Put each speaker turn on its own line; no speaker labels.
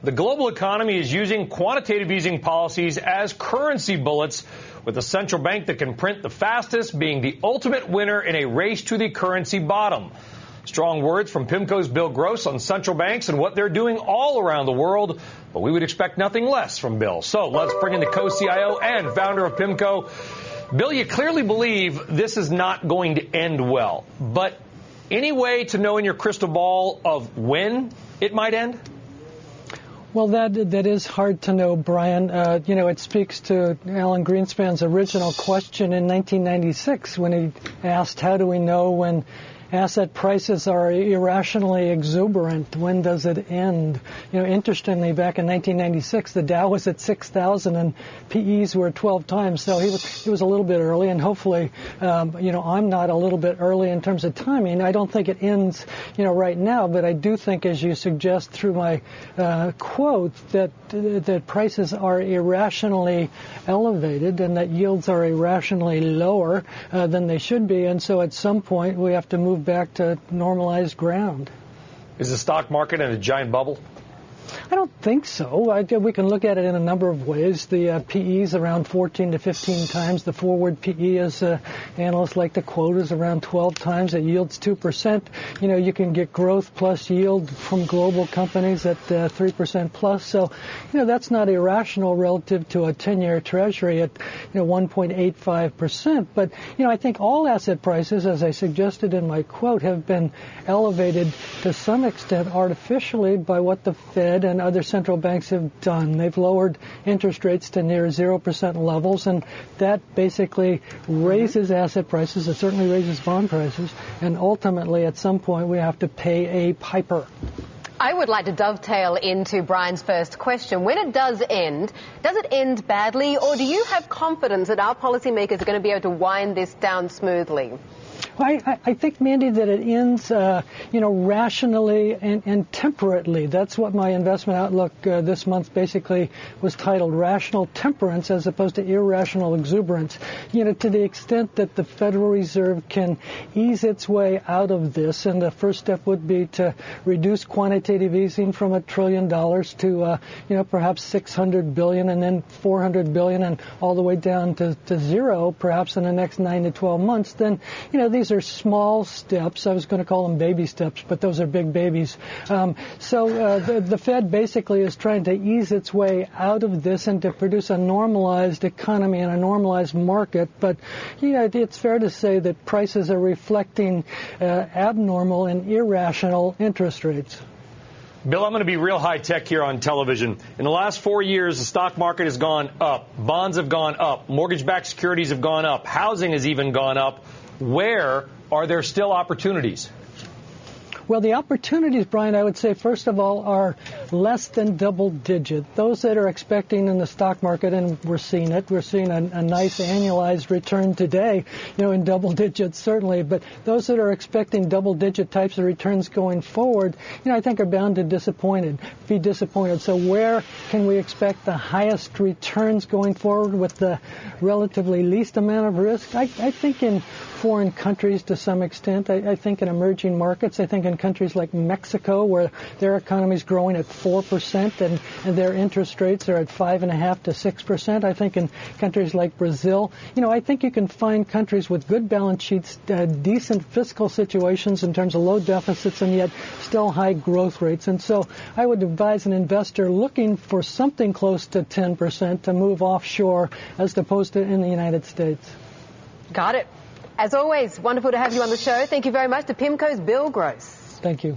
The global economy is using quantitative easing policies as currency bullets, with a central bank that can print the fastest being the ultimate winner in a race to the currency bottom. Strong words from PIMCO's Bill Gross on central banks and what they're doing all around the world, but we would expect nothing less from Bill. So let's bring in the co-CIO and founder of PIMCO. Bill, you clearly believe this is not going to end well, but any way to know in your crystal ball of when it might end?
Well, that is hard to know, Brian. It speaks to Alan Greenspan's original question in 1996 when he asked, how do we know when asset prices are irrationally exuberant? When does it end? Interestingly, back in 1996, the Dow was at 6,000 and PEs were 12 times. So he was a little bit early, and hopefully, I'm not a little bit early in terms of timing. I don't think it ends, right now, but I do think, as you suggest through my quote, that prices are irrationally elevated and that yields are irrationally lower than they should be. And so at some point, we have to move back to normalized ground.
Is the stock market in a giant bubble?
I don't think so. We can look at it in a number of ways. The PE is around 14 to 15 times. The forward PE, as analysts like to quote, is around 12 times. It yields 2%. You can get growth plus yield from global companies at 3% plus. So, that's not irrational relative to a 10-year Treasury at 1.85%. But, I think all asset prices, as I suggested in my quote, have been elevated to some extent artificially by what the Fed and other central banks have done. They've lowered interest rates to near 0% levels, and that basically raises asset prices. It certainly raises bond prices, and ultimately, at some point, we have to pay a piper.
I would like to dovetail into Brian's first question. When it does it end badly, or do you have confidence that our policymakers are going to be able to wind this down smoothly?
Well, I think, Mandy, that it ends, rationally and temperately. That's what my investment outlook this month basically was titled, Rational Temperance as opposed to Irrational Exuberance. To the extent that the Federal Reserve can ease its way out of this, and the first step would be to reduce quantitative easing from $1 trillion to, perhaps $600 billion and then $400 billion and all the way down to zero, perhaps in the next 9 to 12 months, then, these are small steps. I was going to call them baby steps, but those are big babies. So the Fed basically is trying to ease its way out of this and to produce a normalized economy and a normalized market. But, it's fair to say that prices are reflecting abnormal and irrational interest rates.
Bill, I'm going to be real high-tech here on television. In the last 4 years, the stock market has gone up. Bonds have gone up. Mortgage-backed securities have gone up. Housing has even gone up. Where are there still opportunities?
Well, the opportunities, Brian, I would say, first of all, are less than double digit. Those that are expecting in the stock market, and we're seeing it, we're seeing a nice annualized return today, in double digits, certainly. But those that are expecting double digit types of returns going forward, I think are bound to be disappointed. So where can we expect the highest returns going forward with the relatively least amount of risk? I think in foreign countries to some extent. I think in emerging markets. I think in countries like Mexico, where their economy is growing at 4% and their interest rates are at 5.5% to 6%. I think in countries like Brazil, I think you can find countries with good balance sheets, decent fiscal situations in terms of low deficits, and yet still high growth rates. And so I would advise an investor looking for something close to 10% to move offshore as opposed to in the United States.
Got it. As always, wonderful to have you on the show. Thank you very much to PIMCO's Bill Gross.
Thank you.